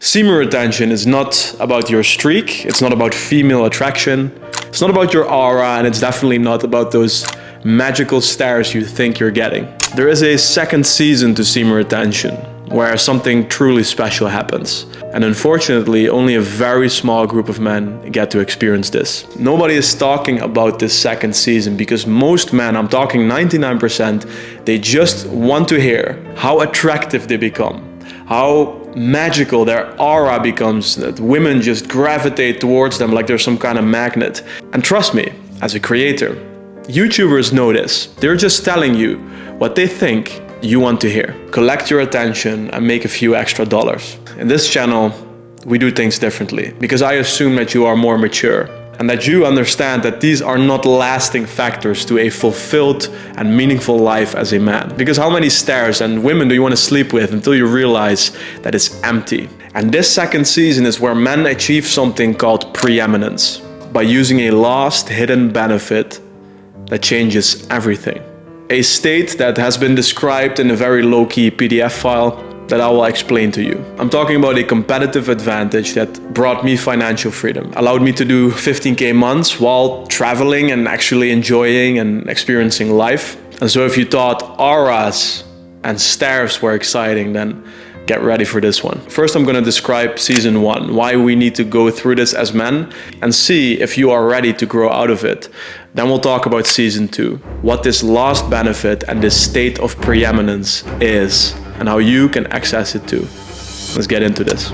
Semen retention is not about your streak, it's not about female attraction, it's not about your aura, and it's definitely not about those magical stares you think you're getting. There is a second season to semen retention, where something truly special happens. And unfortunately, only a very small group of men get to experience this. Nobody is talking about this second season because most men, I'm talking 99%, they just want to hear how attractive they become, how magical their aura becomes, that women just gravitate towards them like they're some kind of magnet. And trust me, as a creator, YouTubers know this. They're just telling you what they think you want to hear. Collect your attention and make a few extra dollars. In this channel, we do things differently because I assume that you are more mature and that you understand that these are not lasting factors to a fulfilled and meaningful life as a man. Because how many stares and women do you want to sleep with until you realize that it's empty? And this second season is where men achieve something called preeminence by using a lost hidden benefit that changes everything. A state that has been described in a very low-key PDF file that I will explain to you. I'm talking about a competitive advantage that brought me financial freedom, allowed me to do 15K months while traveling and actually enjoying and experiencing life. And so if you thought auras and stares were exciting, then get ready for this one. First, I'm going to describe season 1, why we need to go through this as men, and see if you are ready to grow out of it. Then we'll talk about season 2, what this lost benefit and this state of preeminence is, and how you can access it too. Let's get into this.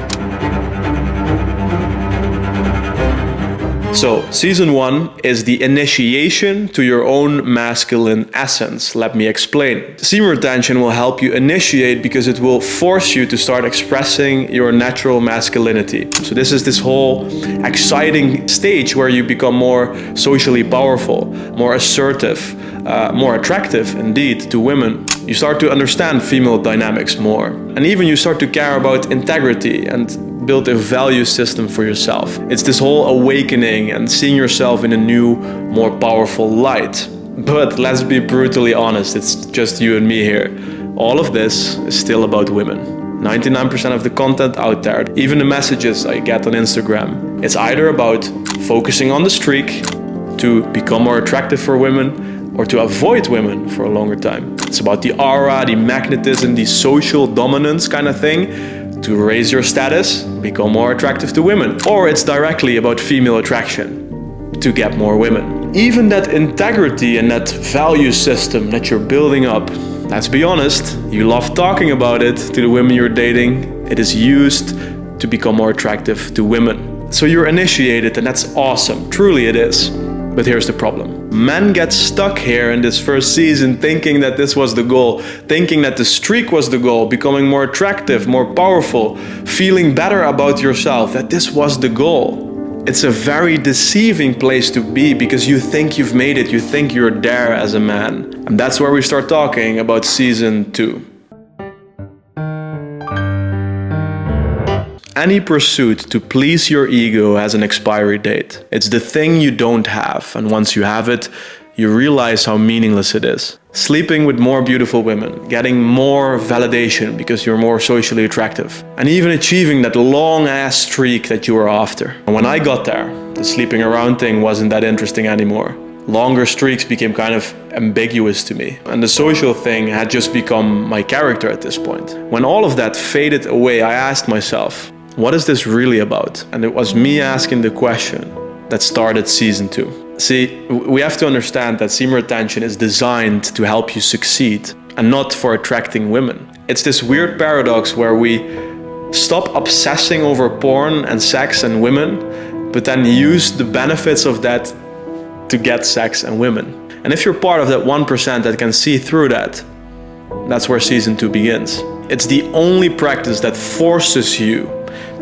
So, season 1 is the initiation to your own masculine essence. Let me explain. Semen retention will help you initiate because it will force you to start expressing your natural masculinity. So this is this whole exciting stage where you become more socially powerful, more assertive, more attractive indeed to women. You start to understand female dynamics more. And even you start to care about integrity and build a value system for yourself. It's this whole awakening and seeing yourself in a new, more powerful light. But let's be brutally honest, it's just you and me here. All of this is still about women. 99% of the content out there, even the messages I get on Instagram, it's either about focusing on the streak to become more attractive for women or to avoid women for a longer time. It's about the aura, the magnetism, the social dominance kind of thing, to raise your status, become more attractive to women. Or it's directly about female attraction, to get more women. Even that integrity and that value system that you're building up, let's be honest, you love talking about it to the women you're dating. It is used to become more attractive to women. So you're initiated, and that's awesome, truly it is. But here's the problem. Men get stuck here in this first season thinking that this was the goal, thinking that the streak was the goal, becoming more attractive, more powerful, feeling better about yourself, that this was the goal. It's a very deceiving place to be because you think you've made it, you think you're there as a man. And that's where we start talking about season 2. Any pursuit to please your ego has an expiry date. It's the thing you don't have, and once you have it, you realize how meaningless it is. Sleeping with more beautiful women, getting more validation because you're more socially attractive, and even achieving that long-ass streak that you were after. And when I got there, the sleeping around thing wasn't that interesting anymore. Longer streaks became kind of ambiguous to me, and the social thing had just become my character at this point. When all of that faded away, I asked myself, what is this really about? And it was me asking the question that started season 2. See, we have to understand that semen retention is designed to help you succeed and not for attracting women. It's this weird paradox where we stop obsessing over porn and sex and women, but then use the benefits of that to get sex and women. And if you're part of that 1% that can see through that, that's where season 2 begins. It's the only practice that forces you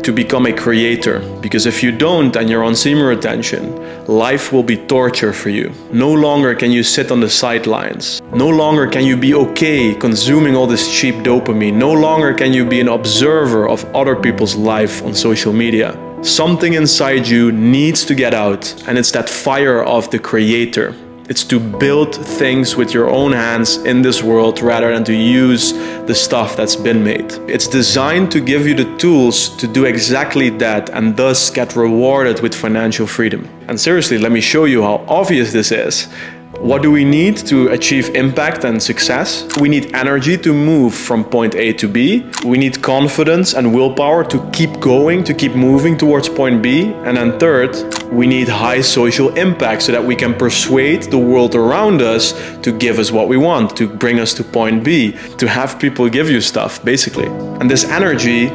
to become a creator, because if you don't and you're on semen retention, life will be torture for you. No longer can you sit on the sidelines. No longer can you be okay consuming all this cheap dopamine. No longer can you be an observer of other people's life on social media. Something inside you needs to get out, and it's that fire of the creator. It's to build things with your own hands in this world rather than to use the stuff that's been made. It's designed to give you the tools to do exactly that and thus get rewarded with financial freedom. And seriously, let me show you how obvious this is. What do we need to achieve impact and success? We need energy to move from point A to B. We need confidence and willpower to keep going, to keep moving towards point B. And then third, we need high social impact so that we can persuade the world around us to give us what we want, to bring us to point B, to have people give you stuff, basically. And this energy,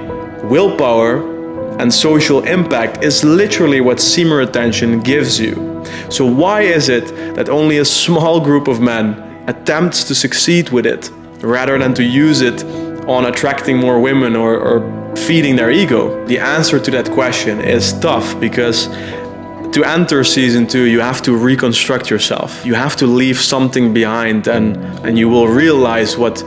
willpower, and social impact is literally what semen retention gives you. So why is it that only a small group of men attempts to succeed with it rather than to use it on attracting more women or feeding their ego? The answer to that question is tough, because to enter season 2, you have to reconstruct yourself. You have to leave something behind, and you will realize what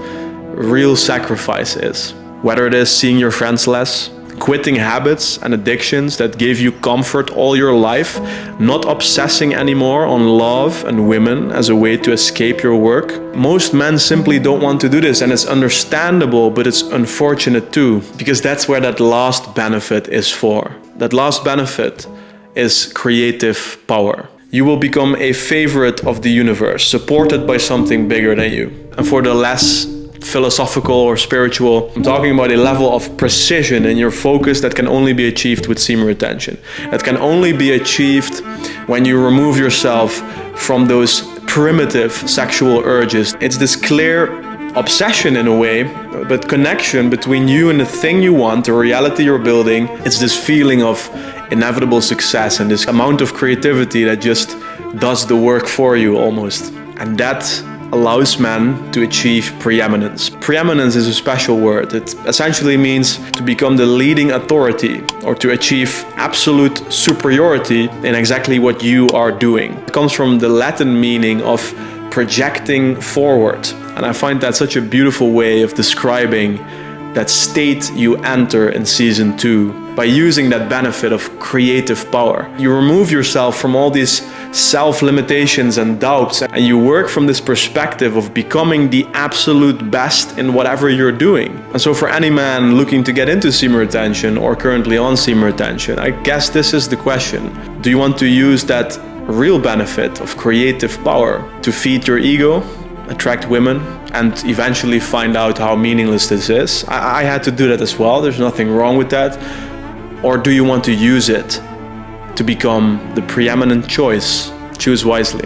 real sacrifice is. Whether it is seeing your friends less, quitting habits and addictions that gave you comfort all your life, not obsessing anymore on love and women as a way to escape your work. Most men simply don't want to do this, and it's understandable, but it's unfortunate too, because that's where that last benefit is for. That last benefit is creative power. You will become a favorite of the universe, supported by something bigger than you. And for the less philosophical or spiritual, I'm talking about a level of precision in your focus that can only be achieved with semen retention. That can only be achieved when you remove yourself from those primitive sexual urges. It's this clear obsession in a way, but connection between you and the thing you want, the reality you're building. It's this feeling of inevitable success and this amount of creativity that just does the work for you almost. And that allows men to achieve preeminence. Preeminence is a special word. It essentially means to become the leading authority or to achieve absolute superiority in exactly what you are doing. It comes from the Latin meaning of projecting forward. And I find that such a beautiful way of describing that state you enter in season 2 by using that benefit of creative power. You remove yourself from all these self-limitations and doubts, and you work from this perspective of becoming the absolute best in whatever you're doing. And so for any man looking to get into semen retention or currently on semen retention, I guess this is the question. Do you want to use that real benefit of creative power to feed your ego, attract women, and eventually find out how meaningless this is? I had to do that as well. There's nothing wrong with that. Or do you want to use it to become the preeminent choice? Choose wisely.